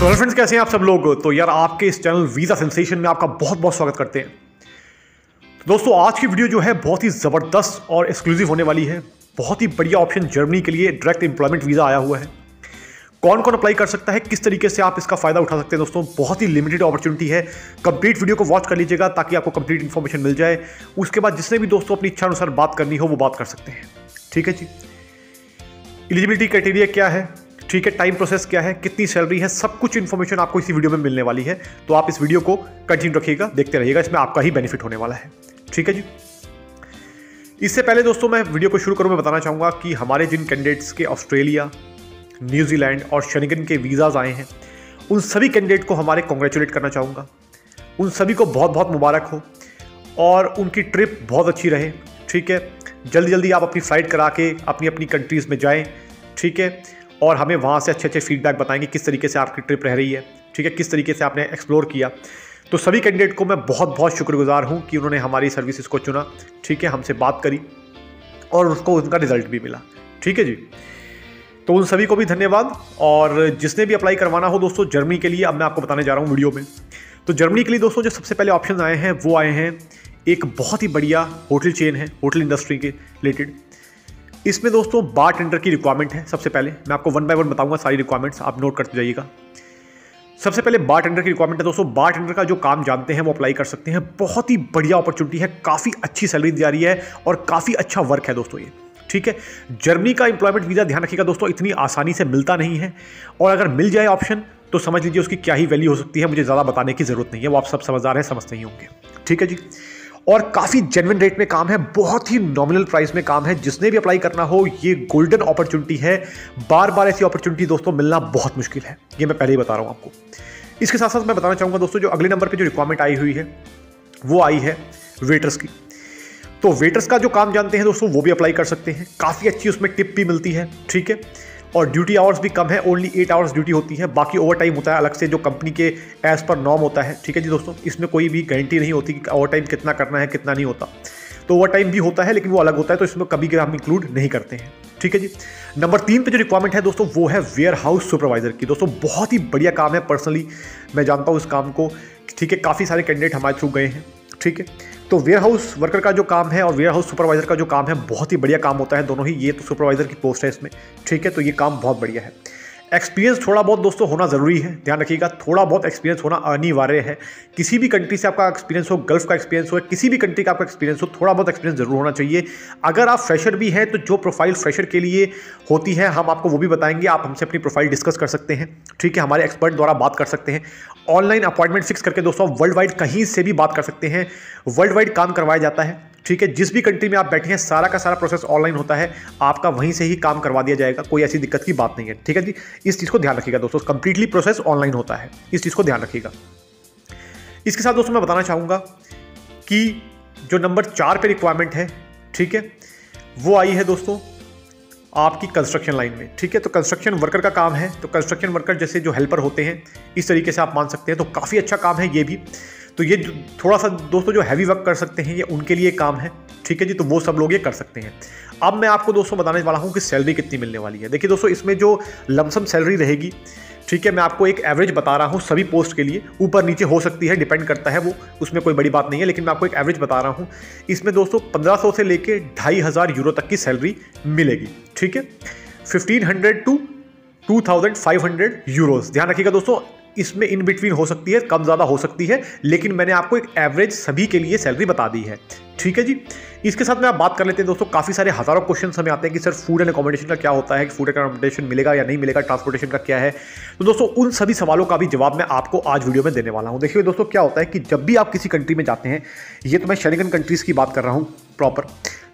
तो फ्रेंड्स, कैसे हैं आप सब लोग। तो यार आपके इस चैनल वीज़ा सेंसेशन में आपका बहुत बहुत स्वागत करते हैं। तो दोस्तों आज की वीडियो जो है बहुत ही ज़बरदस्त और एक्सक्लूसिव होने वाली है। बहुत ही बढ़िया ऑप्शन जर्मनी के लिए डायरेक्ट एम्प्लॉयमेंट वीज़ा आया हुआ है। कौन कौन अप्लाई कर सकता है, किस तरीके से आप इसका फ़ायदा उठा सकते हैं दोस्तों, बहुत ही लिमिटेड अपॉर्चुनिटी है। कंप्लीट वीडियो को वॉच कर लीजिएगा ताकि आपको कंप्लीट इन्फॉर्मेशन मिल जाए। उसके बाद जिसने भी दोस्तों अपनी इच्छा अनुसार बात करनी हो वो बात कर सकते हैं। ठीक है जी। एलिजिबिलिटी क्राइटेरिया क्या है, ठीक है, टाइम प्रोसेस क्या है, कितनी सैलरी है, सब कुछ इन्फॉर्मेशन आपको इसी वीडियो में मिलने वाली है। तो आप इस वीडियो को कंटिन्यू रखिएगा, देखते रहिएगा, इसमें आपका ही बेनिफिट होने वाला है। ठीक है जी। इससे पहले दोस्तों मैं वीडियो को शुरू करूं, मैं बताना चाहूँगा कि हमारे जिन कैंडिडेट्स के ऑस्ट्रेलिया, न्यूजीलैंड और शेनिगन के वीज़ाज आए हैं, उन सभी कैंडिडेट को हमारे कॉन्ग्रेचुलेट करना चाहूँगा। उन सभी को बहुत बहुत मुबारक हो और उनकी ट्रिप बहुत अच्छी रहे। ठीक है, जल्दी जल्दी आप अपनी फ़्लाइट करा के अपनी अपनी कंट्रीज़ में जाएँ। ठीक है, और हमें वहाँ से अच्छे अच्छे फीडबैक बताएंगे किस तरीके से आपकी ट्रिप रह रही है। ठीक है, किस तरीके से आपने एक्सप्लोर किया। तो सभी कैंडिडेट को मैं बहुत बहुत शुक्रगुजार हूँ कि उन्होंने हमारी सर्विसेज को चुना। ठीक है, हमसे बात करी और उसको उनका रिजल्ट भी मिला। ठीक है जी। तो उन सभी को भी धन्यवाद। और जिसने भी अप्लाई करवाना हो दोस्तों जर्मनी के लिए, अब मैं आपको बताने जा रहा हूँ वीडियो में। तो जर्मनी के लिए दोस्तों जो सबसे पहले ऑप्शन आए हैं वो आए हैं, एक बहुत ही बढ़िया होटल चेन है, होटल इंडस्ट्री के रिलेटेड। इसमें दोस्तों बार टेंडर की रिक्वायरमेंट है। सबसे पहले मैं आपको वन बाय वन बताऊंगा सारी रिक्वायरमेंट्स, आप नोट करते जाइएगा। सबसे पहले बार टेंडर की रिक्वायरमेंट है दोस्तों। बार टेंडर का जो काम जानते हैं वो अप्लाई कर सकते हैं। बहुत ही बढ़िया अपॉर्चुनिटी है, काफ़ी अच्छी सैलरी दी जा रही है और काफ़ी अच्छा वर्क है दोस्तों ये। ठीक है, जर्मनी का एम्प्लॉयमेंट वीज़ा ध्यान रखिएगा दोस्तों, इतनी आसानी से मिलता नहीं है। और अगर मिल जाए ऑप्शन तो समझ लीजिए उसकी क्या ही वैल्यू हो सकती है। मुझे ज़्यादा बताने की ज़रूरत नहीं है, वो आप सब समझदार हैं, समझते ही होंगे। ठीक है जी। और काफ़ी जेन्युइन रेट में काम है, बहुत ही नॉमिनल प्राइस में काम है। जिसने भी अप्लाई करना हो ये गोल्डन अपॉर्चुनिटी है। बार बार ऐसी अपॉर्चुनिटी दोस्तों मिलना बहुत मुश्किल है, ये मैं पहले ही बता रहा हूँ आपको। इसके साथ साथ मैं बताना चाहूँगा दोस्तों, जो अगले नंबर पे जो रिक्वायरमेंट आई हुई है वो आई है वेटर्स की। तो वेटर्स का जो काम जानते हैं दोस्तों वो भी अप्लाई कर सकते हैं। काफ़ी अच्छी उसमें टिप भी मिलती है। ठीक है, और ड्यूटी आवर्स भी कम है, ओनली 8 आवर्स ड्यूटी होती है। बाकी ओवर टाइम होता है अलग से, जो कंपनी के एज पर नॉर्म होता है। ठीक है जी दोस्तों, इसमें कोई भी गारंटी नहीं होती कि ओवर टाइम कितना करना है कितना नहीं होता। तो ओवर टाइम भी होता है लेकिन वो अलग होता है, तो इसमें कभी हम इंक्लूड नहीं करते हैं। ठीक है जी। नंबर 3 पे जो रिक्वायरमेंट है दोस्तों वो है वेयर हाउस सुपरवाइजर की। दोस्तों बहुत ही बढ़िया काम है, पर्सनली मैं जानता हूँ इस काम को। ठीक है, काफ़ी सारे कैंडिडेट हमारे थ्रू गए हैं। ठीक है, तो वेयर हाउस वर्कर का जो काम है और वेयर हाउस सुपरवाइजर का जो काम है बहुत ही बढ़िया काम होता है दोनों ही। ये तो सुपरवाइजर की पोस्ट है इसमें। ठीक है, तो ये काम बहुत बढ़िया है। एक्सपीरियंस थोड़ा बहुत दोस्तों होना ज़रूरी है, ध्यान रखिएगा, थोड़ा बहुत एक्सपीरियंस होना अनिवार्य है। किसी भी कंट्री से आपका एक्सपीरियंस हो, गल्फ का एक्सपीरियंस हो, किसी भी कंट्री का आपका एक्सपीरियंस हो, थोड़ा बहुत एक्सपीरियंस जरूर होना चाहिए। अगर आप फ्रेशर भी हैं तो जो प्रोफाइल फ्रेशर के लिए होती है हम आपको वो भी बताएंगे। आप हमसे अपनी प्रोफाइल डिस्कस कर सकते हैं। ठीक है, हमारे एक्सपर्ट द्वारा बात कर सकते हैं। ऑनलाइन अपॉइंटमेंट फिक्स करके दोस्तों वर्ल्ड वाइड कहीं से भी बात कर सकते हैं। वर्ल्ड वाइड काम करवाया जाता है। ठीक है, जिस भी कंट्री में आप बैठे हैं सारा का सारा प्रोसेस ऑनलाइन होता है, आपका वहीं से ही काम करवा दिया जाएगा, कोई ऐसी दिक्कत की बात नहीं है। ठीक है जी, इस चीज़ को ध्यान रखिएगा दोस्तों, कंप्लीटली प्रोसेस ऑनलाइन होता है, इस चीज़ को ध्यान रखिएगा। इसके साथ दोस्तों मैं बताना चाहूँगा कि जो नंबर 4 पे रिक्वायरमेंट है, ठीक है, वो आई है दोस्तों आपकी कंस्ट्रक्शन लाइन में। ठीक है, तो कंस्ट्रक्शन वर्कर का काम है। तो कंस्ट्रक्शन वर्कर जैसे जो हेल्पर होते हैं इस तरीके से आप मान सकते हैं। तो काफ़ी अच्छा काम है ये भी। तो ये थोड़ा सा दोस्तों जो हैवी वर्क कर सकते हैं ये उनके लिए काम है। ठीक है जी, तो वो सब लोग ये कर सकते हैं। अब मैं आपको दोस्तों बताने वाला हूँ कि सैलरी कितनी मिलने वाली है। देखिए दोस्तों, इसमें जो लमसम सैलरी रहेगी, ठीक है, मैं आपको एक एवरेज बता रहा हूँ सभी पोस्ट के लिए, ऊपर नीचे हो सकती है, डिपेंड करता है वो, उसमें कोई बड़ी बात नहीं है, लेकिन मैं आपको एक एवरेज बता रहा हूँ। इसमें दोस्तों 1500 से लेके 2500 यूरो तक की सैलरी मिलेगी। ठीक है, 1500 टू 2500 यूरोज। ध्यान रखिएगा दोस्तों, इसमें इन बिटवीन हो सकती है, कम ज़्यादा हो सकती है, लेकिन मैंने आपको एक एवरेज सभी के लिए सैलरी बता दी है। ठीक है जी। इसके साथ में आप बात कर लेते हैं दोस्तों, काफ़ी सारे हज़ारों क्वेश्चन हमें आते हैं कि सर फूड एंड अकोमोडेशन का क्या होता है, कि फूड एंड अकोमोडेशन मिलेगा या नहीं मिलेगा, ट्रांसपोर्टेशन का क्या है। तो दोस्तों उन सभी सवालों का भी जवाब मैं आपको आज वीडियो में देने वाला हूँ। देखिए दोस्तों, क्या होता है कि जब भी आप किसी कंट्री में जाते हैं, ये तो मैं शेनिगन कंट्रीज़ की बात कर रहा हूँ प्रॉपर,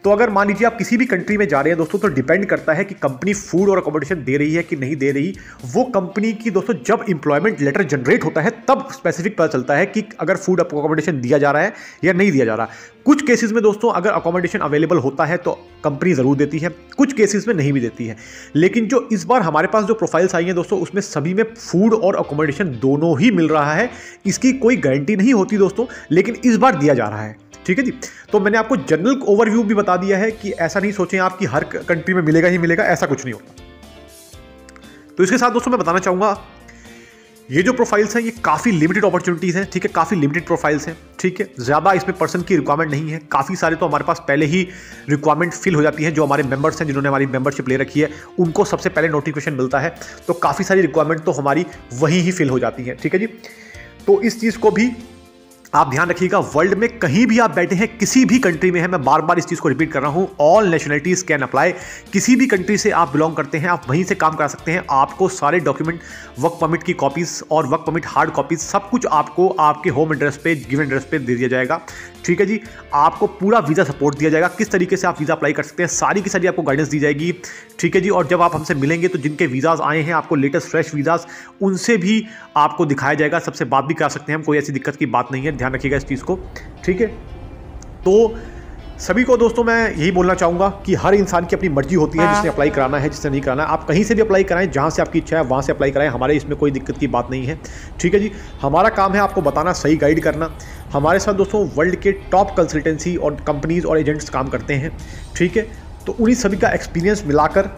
तो अगर मान लीजिए आप किसी भी कंट्री में जा रहे हैं दोस्तों, तो डिपेंड करता है कि कंपनी फूड और अकोमोडेशन दे रही है कि नहीं दे रही। वो कंपनी की दोस्तों जब इंप्लॉयमेंट लेटर जनरेट होता है तब स्पेसिफिक पता चलता है कि अगर फूड अकोमोडेशन दिया जा रहा है या नहीं दिया जा रहा। कुछ केसेस में दोस्तों अगर अकोमोडेशन अवेलेबल होता है तो कंपनी ज़रूर देती है, कुछ केसेस में नहीं भी देती है। लेकिन जो इस बार हमारे पास जो प्रोफाइल्स आई हैं दोस्तों, उसमें सभी में फूड और अकोमोडेशन दोनों ही मिल रहा है। इसकी कोई गारंटी नहीं होती दोस्तों, लेकिन इस बार दिया जा रहा है। ठीक है जी। तो मैंने आपको जनरल ओवरव्यू भी बता दिया है कि ऐसा नहीं सोचें आप कि हर कंट्री में मिलेगा ही मिलेगा, ऐसा कुछ नहीं होता। तो इसके साथ दोस्तों मैं बताना चाहूंगा ये जो प्रोफाइल्स हैं ये काफ़ी लिमिटेड अपॉर्चुनिटीज़ हैं, ठीक है, काफ़ी लिमिटेड प्रोफाइल्स हैं, ठीक है, ज़्यादा इसमें पर्सन की रिक्वायरमेंट नहीं है। काफ़ी सारे तो हमारे पास पहले ही रिक्वायरमेंट फिल हो जाती है, जो हमारे मेंबर्स हैं जिन्होंने हमारी मेंबरशिप ले रखी है उनको सबसे पहले नोटिफिकेशन मिलता है, तो काफ़ी सारी रिक्वायरमेंट तो हमारी वहीं ही फिल हो जाती है, ठीक है जी। तो इस चीज़ को भी आप ध्यान रखिएगा, वर्ल्ड में कहीं भी आप बैठे हैं, किसी भी कंट्री में है, मैं बार बार इस चीज़ को रिपीट कर रहा हूं, ऑल नेशनलिटीज़ कैन अप्लाई। किसी भी कंट्री से आप बिलोंग करते हैं, आप वहीं से काम करा सकते हैं। आपको सारे डॉक्यूमेंट, वर्क परमिट की कॉपीज़ और वर्क परमिट हार्ड कॉपीज़ सब कुछ आपको आपके होम एड्रेस पे, गिवन एड्रेस पे दे दिया जाएगा, ठीक है जी। आपको पूरा वीज़ा सपोर्ट दिया जाएगा, किस तरीके से आप वीज़ा अप्लाई कर सकते हैं, सारी की सारी आपको गाइडेंस दी जाएगी, ठीक है जी। और जब आप हमसे मिलेंगे तो जिनके वीज़ाज आए हैं, आपको लेटेस्ट फ्रेश वीज़ाज, उनसे भी आपको दिखाया जाएगा, सबसे बात भी कर सकते हैं हम, कोई ऐसी दिक्कत की बात नहीं है, ध्यान रखिएगा इस चीज़ को, ठीक है। तो सभी को दोस्तों मैं यही बोलना चाहूँगा कि हर इंसान की अपनी मर्जी होती है, जिसने अप्लाई कराना है, जिसने नहीं कराना है। आप कहीं से भी अप्लाई कराएं, जहाँ से आपकी इच्छा है वहाँ से अप्लाई कराएं, हमारे इसमें कोई दिक्कत की बात नहीं है, ठीक है जी। हमारा काम है आपको बताना, सही गाइड करना। हमारे साथ दोस्तों वर्ल्ड के टॉप कंसल्टेंसी और कंपनीज़ और एजेंट्स काम करते हैं, ठीक है। तो उन्हीं सभी का एक्सपीरियंस मिलाकर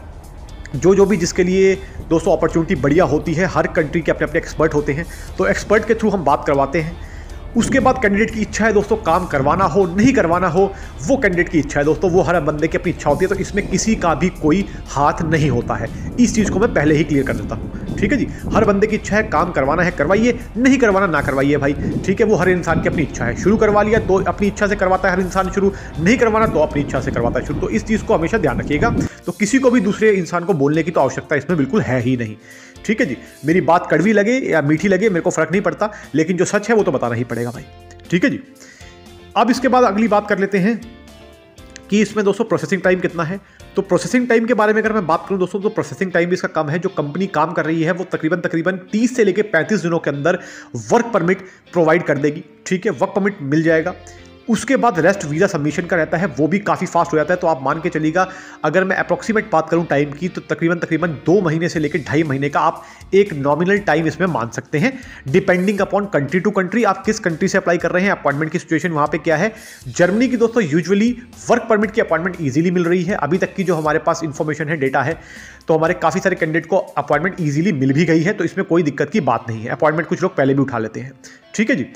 जो भी जिसके लिए दोस्तों अपॉर्चुनिटी बढ़िया होती है, हर कंट्री के अपने अपने एक्सपर्ट होते हैं, तो एक्सपर्ट के थ्रू हम बात करवाते हैं। उसके बाद कैंडिडेट की इच्छा है दोस्तों, काम करवाना हो नहीं करवाना हो वो कैंडिडेट की इच्छा है दोस्तों, वो हर बंदे की अपनी इच्छा होती है, तो इसमें किसी का भी कोई हाथ नहीं होता है। इस चीज़ को मैं पहले ही क्लियर कर देता हूँ, ठीक है जी। हर बंदे की इच्छा है, काम करवाना है करवाइए, नहीं करवाना ना करवाइए भाई, ठीक है। वो हर इंसान की अपनी इच्छा है, शुरू करवा लिया तो अपनी इच्छा से करवाता है हर इंसान शुरू, नहीं करवाना तो अपनी इच्छा से करवाता है शुरू। तो इस चीज़ को हमेशा ध्यान रखिएगा। तो किसी को भी दूसरे इंसान को बोलने की तो आवश्यकता इसमें बिल्कुल है ही नहीं, ठीक है जी। मेरी बात कड़वी लगे या मीठी लगे मेरे को फर्क नहीं पड़ता, लेकिन जो सच है वो तो बताना ही पड़ेगा भाई, ठीक है जी। अब इसके बाद अगली बात कर लेते हैं कि इसमें दोस्तों प्रोसेसिंग टाइम कितना है। तो प्रोसेसिंग टाइम के बारे में अगर मैं बात करूं दोस्तों, तो प्रोसेसिंग टाइम भी इसका कम है। जो कंपनी काम कर रही है वो तकरीबन 30 से लेकर 35 दिनों के अंदर वर्क परमिट प्रोवाइड कर देगी, ठीक है। वर्क परमिट मिल जाएगा। उसके बाद रेस्ट वीज़ा सबमिशन का रहता है, वो भी काफ़ी फास्ट हो जाता है। तो आप मान के चलिएगा, अगर मैं अप्रॉक्सीमेट बात करूं टाइम की, तो तकरीबन 2 महीने से लेकर 2.5 महीने का आप एक नॉमिनल टाइम इसमें मान सकते हैं, depending upon country to country. आप किस कंट्री से अप्लाई कर रहे हैं, अपॉइंटमेंट की सिचुएशन वहाँ पे क्या है। जर्मनी की दोस्तों यूजुअली वर्क परमिट की अपॉइंटमेंट ईजिली मिल रही है। अभी तक की जो हमारे पास इंफॉर्मेशन है, डेटा है, तो हमारे काफ़ी सारे कैंडिडेट को अपॉइंटमेंट ईजिली मिल भी गई है, तो इसमें कोई दिक्कत की बात नहीं है। अपॉइंटमेंट कुछ लोग पहले भी उठा लेते हैं, ठीक है जी।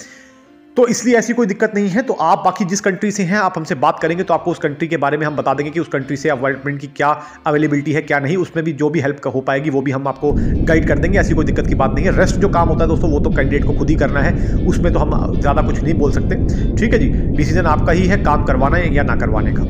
तो इसलिए ऐसी कोई दिक्कत नहीं है। तो आप बाकी जिस कंट्री से हैं, आप हमसे बात करेंगे तो आपको उस कंट्री के बारे में हम बता देंगे कि उस कंट्री से अपॉइंटमेंट की क्या अवेलेबिलिटी है, क्या नहीं। उसमें भी जो भी हेल्प हो पाएगी वो भी हम आपको गाइड कर देंगे, ऐसी कोई दिक्कत की बात नहीं है। रेस्ट जो काम होता है दोस्तों, वो तो कैंडिडेट को खुद ही करना है, उसमें तो हम ज़्यादा कुछ नहीं बोल सकते, ठीक है जी। डिसीजन आपका ही है, काम करवाना है या ना करवाने का।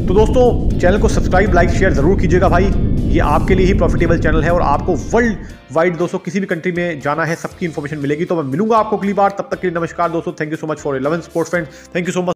तो दोस्तों चैनल को सब्सक्राइब, लाइक, शेयर जरूर कीजिएगा भाई, ये आपके लिए ही प्रॉफिटेबल चैनल है। और आपको वर्ल्ड वाइड दोस्तों किसी भी कंट्री में जाना है, सबकी इन्फॉर्मेशन मिलेगी। तो मैं मिलूंगा आपको अगली बार, तब तक के लिए नमस्कार दोस्तों। Thank you so much for 11 sports friends, thank you so much.